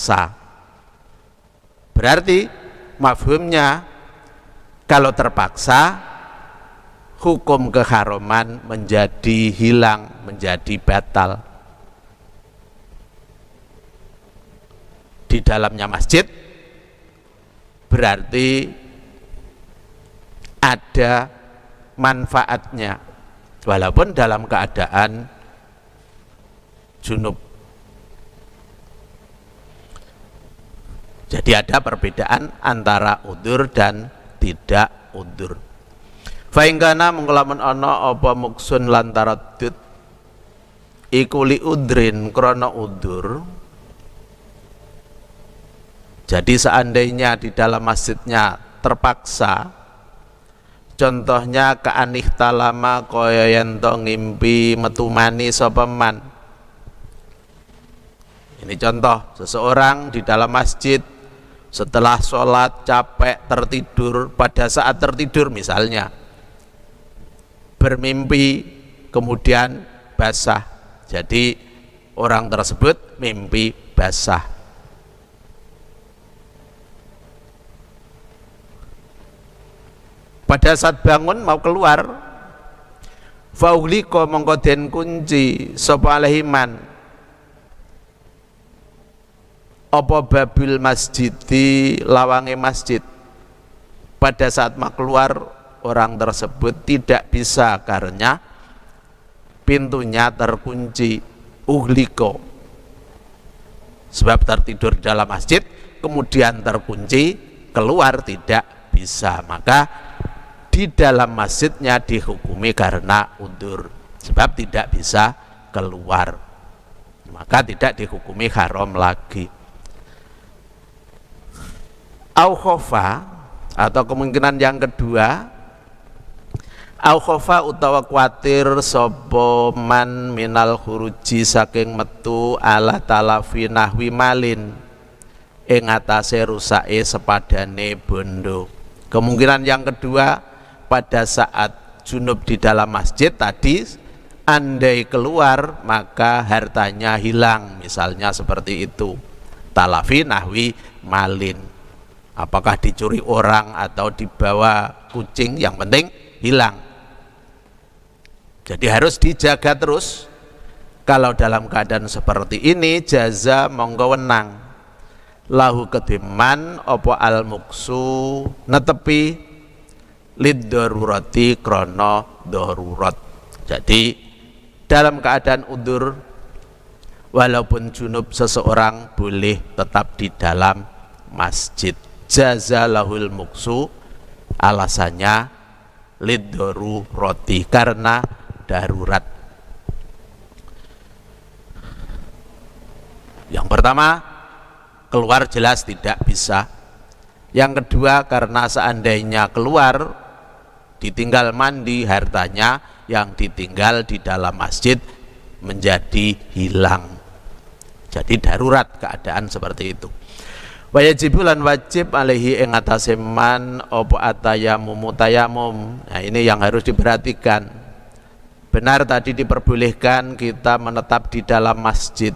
terpaksa. Berarti mafhumnya kalau terpaksa hukum keharaman menjadi hilang, menjadi batal. Di dalamnya masjid berarti ada manfaatnya walaupun dalam keadaan junub. Jadi ada perbedaan antara udzur dan tidak udzur. Fa in kana mengkolamun ana apa muksun lan taraddud iku li udrin krana udzur. Jadi seandainya di dalam masjidnya terpaksa, contohnya kaanih talama kaya yen to ngimpi metu mani sapa man. Ini contoh, seseorang di dalam masjid setelah sholat capek tertidur, pada saat tertidur misalnya bermimpi kemudian basah, jadi orang tersebut mimpi basah. Pada saat bangun mau keluar, faughliqa mongko den kunci sapa alaihiman apa babil masjidi lawange masjid. Pada saat mau keluar orang tersebut tidak bisa karena pintunya terkunci, ughliqa, sebab tertidur dalam masjid kemudian terkunci, keluar tidak bisa, maka di dalam masjidnya dihukumi karena udzur, sebab tidak bisa keluar, maka tidak dihukumi haram lagi. Au khofa, atau kemungkinan yang kedua, au khofa utawa kuatir sapa man minal khuruji saking metu ala talafi nahwi malin ing atase rusake sepadane bondo. Kemungkinan yang kedua, pada saat junub di dalam masjid tadi, andai keluar maka hartanya hilang, misalnya seperti itu. Talafi nahwi malin, apakah dicuri orang atau dibawa kucing, yang penting hilang. Jadi harus dijaga terus. Kalau dalam keadaan seperti ini, jaza monggo wenang lahu kediman opo al muksu netepi lid darurati krono darurat. Jadi dalam keadaan udzur walaupun junub seseorang boleh tetap di dalam masjid. Jaza lahul muksu, alasannya lid darurati, karena darurat. Yang pertama, keluar jelas tidak bisa. Yang kedua, karena seandainya keluar ditinggal mandi, hartanya yang ditinggal di dalam masjid menjadi hilang. Jadi darurat keadaan seperti itu. Wajibulan wajib alaihi ing atase man apa atayamum tayamum. Nah, ini yang harus diperhatikan. Benar tadi diperbolehkan kita menetap di dalam masjid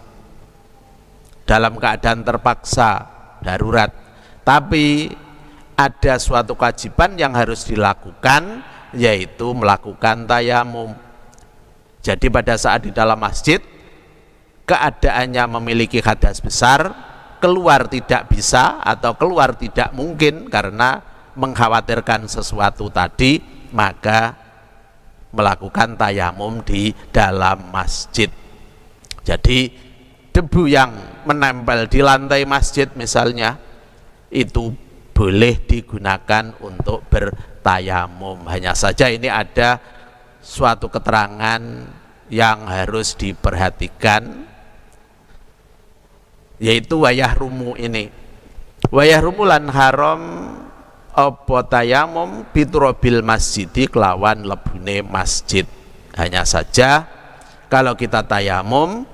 dalam keadaan terpaksa, darurat. Tapi ada suatu kewajiban yang harus dilakukan, yaitu melakukan tayamum. Jadi pada saat di dalam masjid keadaannya memiliki hadas besar, keluar tidak bisa atau keluar tidak mungkin karena mengkhawatirkan sesuatu tadi, maka melakukan tayamum di dalam masjid. Jadi debu yang menempel di lantai masjid misalnya, itu boleh digunakan untuk bertayamum. Hanya saja ini ada suatu keterangan yang harus diperhatikan, yaitu wayah rumu ini. Wayah rumu lan haram apa tayamum biturabil masjidi kelawan lebune masjid. Hanya saja kalau kita tayamum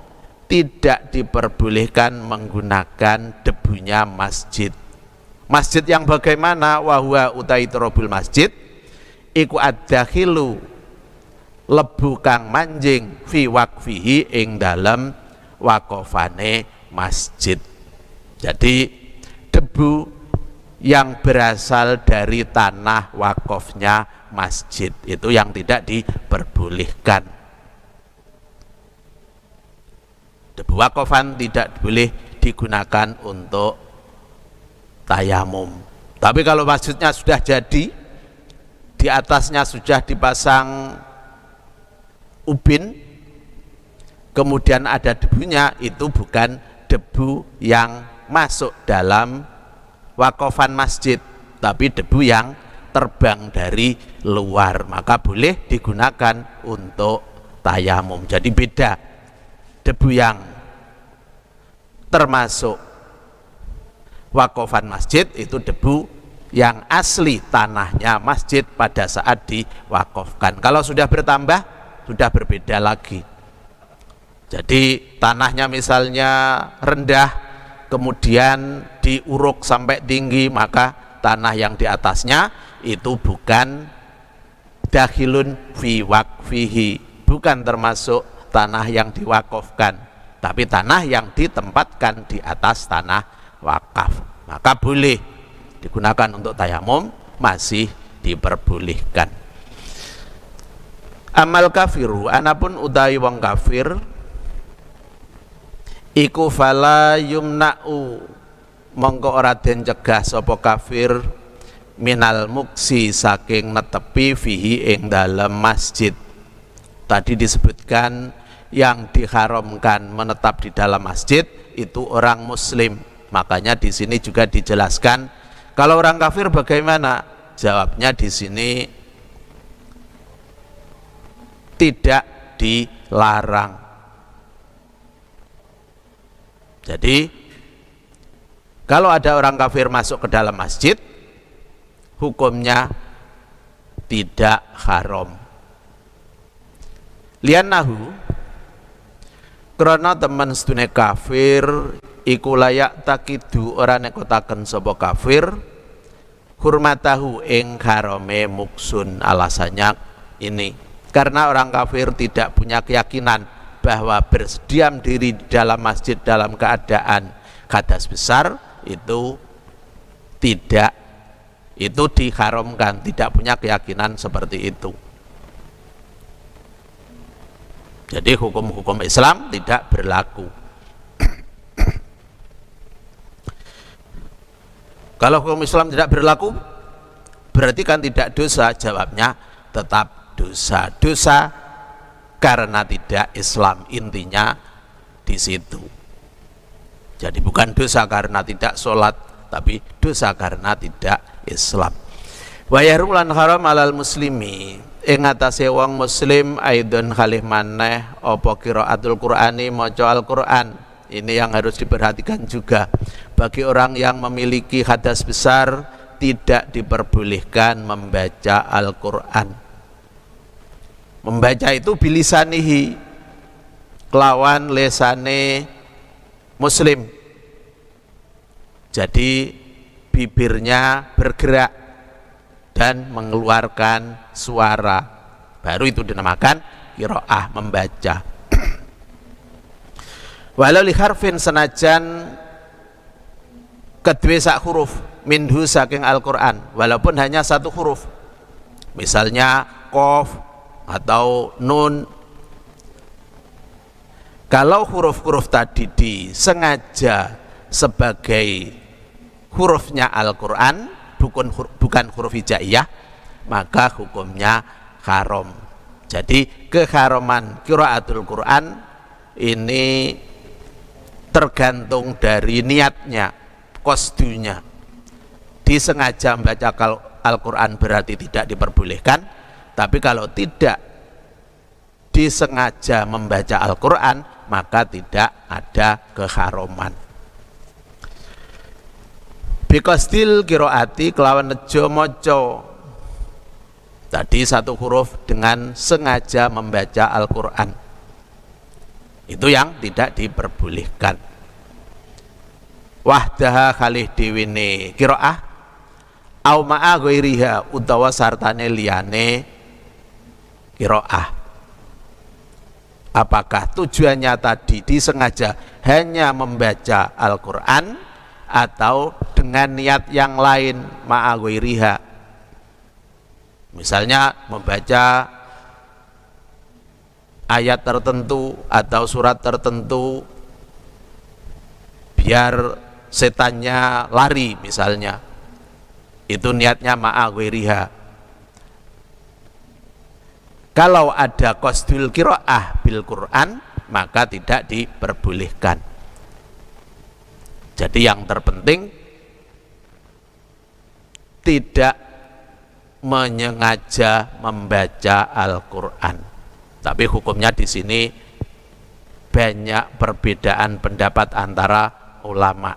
tidak diperbolehkan menggunakan debunya masjid. Masjid yang bagaimana? Wahwa utai turabul masjid iku ad-dakhilu lebu kang manjing fi waqfihi ing dalem wakofane masjid. Jadi debu yang berasal dari tanah wakofnya masjid itu yang tidak diperbolehkan. Debu wakofan tidak boleh digunakan untuk tayamum. Tapi kalau masjidnya sudah jadi, di atasnya sudah dipasang ubin, kemudian ada debunya, itu bukan debu yang masuk dalam wakofan masjid, tapi debu yang terbang dari luar, maka boleh digunakan untuk tayamum. Jadi beda, debu yang termasuk wakofan masjid itu debu yang asli tanahnya masjid pada saat diwakofkan. Kalau sudah bertambah, sudah berbeda lagi. Jadi tanahnya misalnya rendah, kemudian diuruk sampai tinggi, maka tanah yang di atasnya itu bukan dakhilun fi wakfihi, bukan termasuk tanah yang diwakofkan, tapi tanah yang ditempatkan di atas tanah wakaf, maka boleh digunakan untuk tayamum, masih diperbolehkan. Amal kafiru, anapun utawi wong kafir iku fala yumna'u, mongko ora den cegah sapa kafir minal muksi, saking netepi fihi ing dalam masjid. Tadi disebutkan yang diharamkan menetap di dalam masjid itu orang muslim, makanya di sini juga dijelaskan kalau orang kafir bagaimana? Jawabnya di sini tidak dilarang. Jadi kalau ada orang kafir masuk ke dalam masjid, hukumnya tidak haram. Liannahu, karena teman sedune kafir iku layak takidu ora nekotaken sapa kafir hurmatahu ing harame muksun. Alasannya ini karena orang kafir tidak punya keyakinan bahwa berdiam diri di dalam masjid dalam keadaan hadas besar itu tidak, itu diharamkan, tidak punya keyakinan seperti itu. Jadi hukum-hukum Islam tidak berlaku. Kalau hukum Islam tidak berlaku, berarti kan tidak dosa. Jawabnya tetap dosa. Dosa karena tidak Islam, intinya di situ. Jadi bukan dosa karena tidak sholat, tapi dosa karena tidak Islam. Wa yahrulan haram alal muslimi, ing atase wong muslim aidon khalih maneh apa qiraatul Qur'ani, maca Al-Qur'an. Ini yang harus diperhatikan juga. Bagi orang yang memiliki hadas besar tidak diperbolehkan membaca Al-Qur'an. Membaca itu bilisanihi, kelawan lesane muslim. Jadi bibirnya bergerak dan mengeluarkan suara, baru itu dinamakan qiraah, membaca. Walau li harfin, senajan kedua sak huruf minhu saking Al-Qur'an, walaupun hanya satu huruf, misalnya qaf atau nun. Kalau huruf-huruf tadi disengaja sebagai hurufnya Al-Qur'an, bukan huruf hijaiyah, maka hukumnya haram. Jadi keharaman qiraatul Qur'an ini tergantung dari niatnya, qasdunya. Disengaja membaca Al-Qur'an berarti tidak diperbolehkan, tapi kalau tidak disengaja membaca Al-Qur'an maka tidak ada keharaman. Biqasdil qiraati, kelawan nejo maca. Tadi satu huruf dengan sengaja membaca Al-Qur'an, itu yang tidak diperbolehkan. Wahdaha khalih diwine qiraah au ma'a ghairiha, utawa sartane liyane qiraah. Apakah tujuannya tadi disengaja hanya membaca Al-Qur'an atau dengan niat yang lain ma'a ghairiha. Misalnya membaca ayat tertentu atau surat tertentu biar setannya lari misalnya, itu niatnya ma'a ghairiha. Kalau ada qasdul qiraah bil Quran maka tidak diperbolehkan. Jadi yang terpenting tidak menyengaja membaca Al-Quran. Tapi hukumnya di sini banyak perbedaan pendapat antara ulama,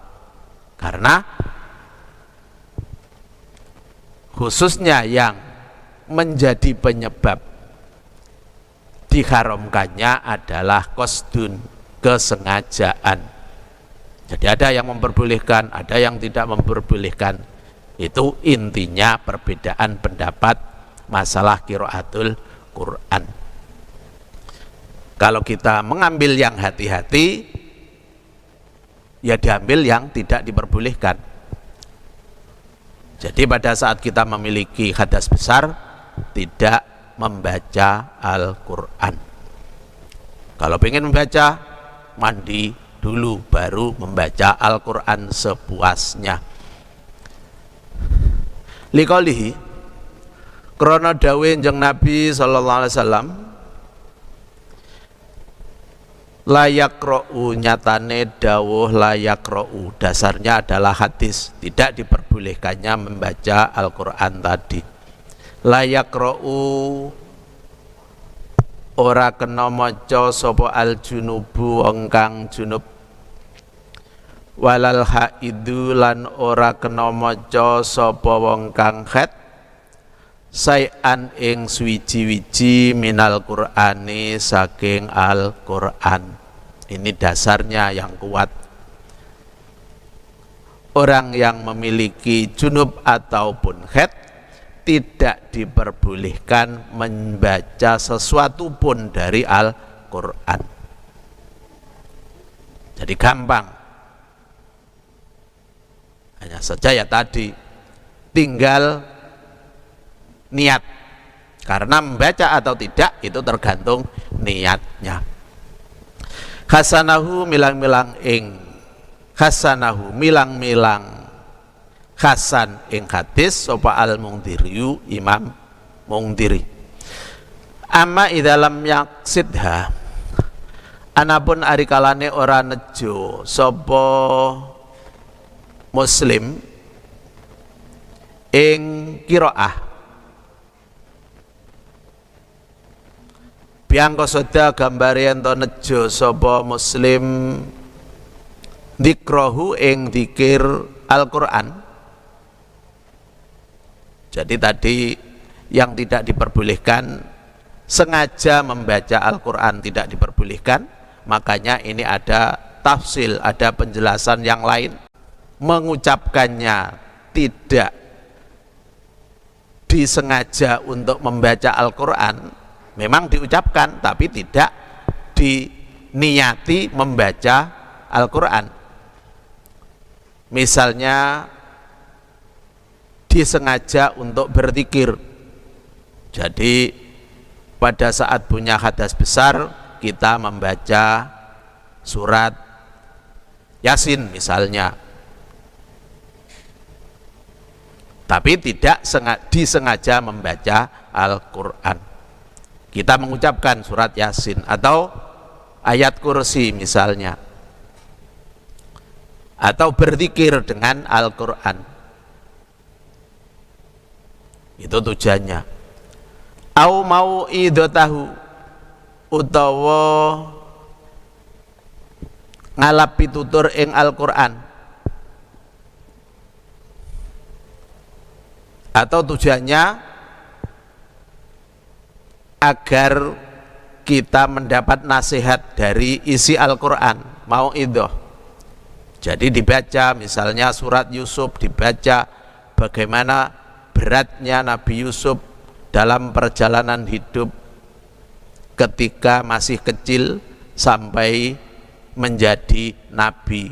karena khususnya yang menjadi penyebab diharamkannya adalah qasdun, kesengajaan. Jadi ada yang memperbolehkan, ada yang tidak memperbolehkan. Itu intinya perbedaan pendapat masalah qiraatul Quran. Kalau kita mengambil yang hati-hati, ya diambil yang tidak diperbolehkan. Jadi pada saat kita memiliki hadas besar, tidak membaca Al-Quran. Kalau ingin membaca, mandi dulu baru membaca Al-Quran sepuasnya. Liqaulihi, krana dawuh Kanjeng Nabi sallallahu alaihi wasallam, layak ro'u, nyatane dawuh layak ro'u, dasarnya adalah hadis, tidak diperbolehkannya membaca Al-Quran tadi. Layak ro'u, ora kena maca sapa al-junubu wong kang junub, walal haidu lan ora kena maca sapa wong kang haid, sayan ing suwiji-wiji minal Qur'ani saking Al-Qur'an. Ini dasarnya yang kuat. Orang yang memiliki junub ataupun haid tidak diperbolehkan membaca sesuatu pun dari Al-Quran. Jadi gampang, hanya saja ya tadi tinggal niat, karena membaca atau tidak itu tergantung niatnya. Hasanahu milang-milang ing, hasanahu milang-milang hasan ing hadis sapa al-Mundhiriyu Imam Mundhiri. Amma idalam yaksidha, anapun ari kalane ora nejo sapa Muslim ing qiraah, biangka soda gambare ento nejo sapa Muslim dzikrahu ing dzikir Al-Qur'an. Jadi tadi yang tidak diperbolehkan sengaja membaca Al-Quran tidak diperbolehkan, makanya ini ada tafsil, ada penjelasan yang lain. Mengucapkannya tidak disengaja untuk membaca Al-Quran, memang diucapkan tapi tidak diniati membaca Al-Quran. Misalnya disengaja untuk berzikir. Jadi pada saat punya hadas besar kita membaca surat Yasin misalnya, tapi tidak disengaja membaca Al-Quran. Kita mengucapkan surat Yasin atau ayat kursi misalnya, atau berzikir dengan Al-Quran. Itu tujuannya. Au mau idatahu, utawa ngalap pitutur ing Al-Quran, atau tujuannya agar kita mendapat nasihat dari isi Al-Quran, mau idoh. Jadi dibaca misalnya surat Yusuf, dibaca bagaimana beratnya Nabi Yusuf dalam perjalanan hidup ketika masih kecil sampai menjadi nabi.